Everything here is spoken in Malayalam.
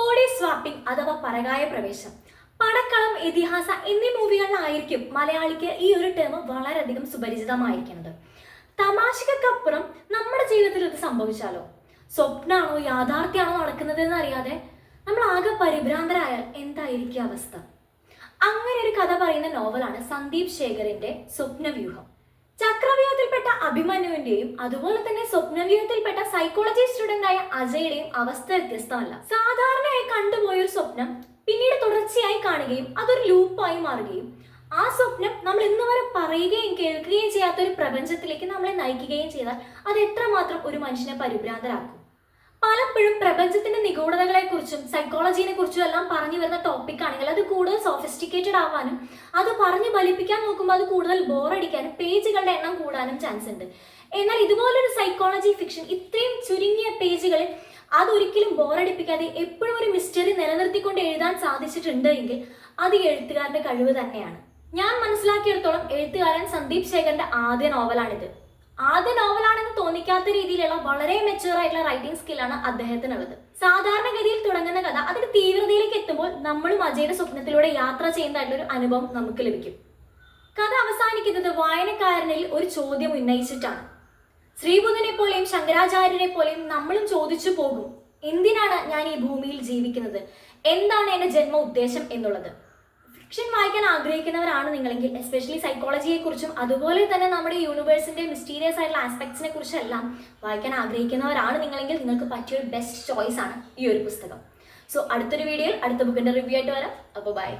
ബോഡി സ്വാപ്പിംഗ് അഥവാ പരകായ പ്രവേശം, പടക്കളം, ഇതിഹാസ എന്നീ മൂവികളിലായിരിക്കും മലയാളിക്ക് ഈ ഒരു ടേം വളരെയധികം സുപരിചിതമായിരിക്കുന്നത്. തമാശക്കപ്പുറം നമ്മുടെ ജീവിതത്തിൽ ഇത് സംഭവിച്ചാലോ, സ്വപ്നമാണോ യാഥാർത്ഥ്യമാണോ നടക്കുന്നത് എന്നറിയാതെ നമ്മൾ ആകെ പരിഭ്രാന്തരായാൽ എന്തായിരിക്കും അവസ്ഥ? അങ്ങനെ ഒരു കഥ പറയുന്ന നോവലാണ് സന്ദീപ് ശേഖറിന്റെ സ്വപ്നവ്യൂഹം. ചക്രവ്യൂഹത്തിൽപ്പെട്ട അഭിമന്യുവിന്റെയും അതുപോലെ തന്നെ സ്വപ്നവ്യൂഹത്തിൽപ്പെട്ട സൈക്കോളജി സ്റ്റുഡന്റായ അജയുടെയും അവസ്ഥ വ്യത്യസ്തമല്ല. സാധാരണയായി കണ്ടുപോയൊരു സ്വപ്നം പിന്നീട് തുടർച്ചയായി കാണുകയും അതൊരു ലൂപ്പായി മാറുകയും ആ സ്വപ്നം നമ്മൾ ഇന്ന് വരെ പറയുകയും കേൾക്കുകയും ചെയ്യാത്ത ഒരു പ്രപഞ്ചത്തിലേക്ക് നമ്മളെ നയിക്കുകയും ചെയ്താൽ അത് എത്രമാത്രം ഒരു മനുഷ്യനെ പരിഭ്രാന്തരാക്കും. പലപ്പോഴും പ്രപഞ്ചത്തിന്റെ നിഗൂഢതകളെ കുറിച്ചും സൈക്കോളജിനെ കുറിച്ചും എല്ലാം പറഞ്ഞു വരുന്ന ടോപ്പിക് ആണെങ്കിൽ അത് കൂടുതൽ സോഫിസ്റ്റിക്കേറ്റഡ് ആവാനും അത് പറഞ്ഞു ഫലിപ്പിക്കാൻ നോക്കുമ്പോൾ അത് കൂടുതൽ ബോറടിക്കാനും പേജുകളുടെ എണ്ണം കൂടാനും ചാൻസ് ഉണ്ട്. എന്നാൽ ഇതുപോലൊരു സൈക്കോളജി ഫിക്ഷൻ ഇത്രയും ചുരുങ്ങിയ പേജുകളിൽ അതൊരിക്കലും ബോറടിപ്പിക്കാതെ എപ്പോഴും ഒരു മിസ്റ്ററി നിലനിർത്തിക്കൊണ്ട് എഴുതാൻ സാധിച്ചിട്ടുണ്ട് എങ്കിൽ അത് എഴുത്തുകാരുടെ കഴിവ് തന്നെയാണ്. ഞാൻ മനസ്സിലാക്കിയെടുത്തോളം എഴുത്തുകാരൻ സന്ദീപ് ശേഖറിന്റെ ആദ്യ നോവലാണിത്. ആദ്യ നോവലാണെന്ന് തോന്നിക്കാത്ത രീതിയിലുള്ള വളരെ മെച്യൂർ ആയിട്ടുള്ള റൈറ്റിംഗ് സ്കില്ലാണ് അദ്ദേഹത്തിനുള്ളത്. സാധാരണഗതിയിൽ തുടങ്ങുന്ന കഥ അതിന്റെ തീവ്രതയിലേക്ക് എത്തുമ്പോൾ നമ്മളും അജയുടെ സ്വപ്നത്തിലൂടെ യാത്ര ചെയ്യുന്നതായിട്ടുള്ള ഒരു അനുഭവം നമുക്ക് ലഭിക്കും. കഥ അവസാനിക്കുന്നത് വായനക്കാരനിൽ ഒരു ചോദ്യം ഉന്നയിച്ചിട്ടാണ്. ശ്രീബുദ്ധനെ പോലെയും ശങ്കരാചാര്യരെ പോലെയും നമ്മളും ചോദിച്ചു പോകും, എന്തിനാണ് ഞാൻ ഈ ഭൂമിയിൽ ജീവിക്കുന്നത്, എന്താണ് എന്റെ ജന്മ ഉദ്ദേശം എന്നുള്ളത്. ഫിക്ഷൻ വായിക്കാൻ ആഗ്രഹിക്കുന്നവരാണ് നിങ്ങളെങ്കിൽ, എസ്പെഷ്യലി സൈക്കോളജിയെ കുറിച്ചും അതുപോലെ തന്നെ നമ്മുടെ യൂണിവേഴ്സിന്റെ മിസ്റ്റീരിയസ് ആയിട്ടുള്ള ആസ്പെക്ട്സിനെ കുറിച്ചെല്ലാം വായിക്കാൻ ആഗ്രഹിക്കുന്നവരാണ് നിങ്ങളെങ്കിൽ നിങ്ങൾക്ക് പറ്റിയൊരു ബെസ്റ്റ് ചോയ്സ് ആണ് ഈ ഒരു പുസ്തകം. സോ അടുത്തൊരു വീഡിയോയിൽ അടുത്ത ബുക്കിന്റെ റിവ്യൂ ആയിട്ട് വരാം. അപ്പോൾ ബൈ.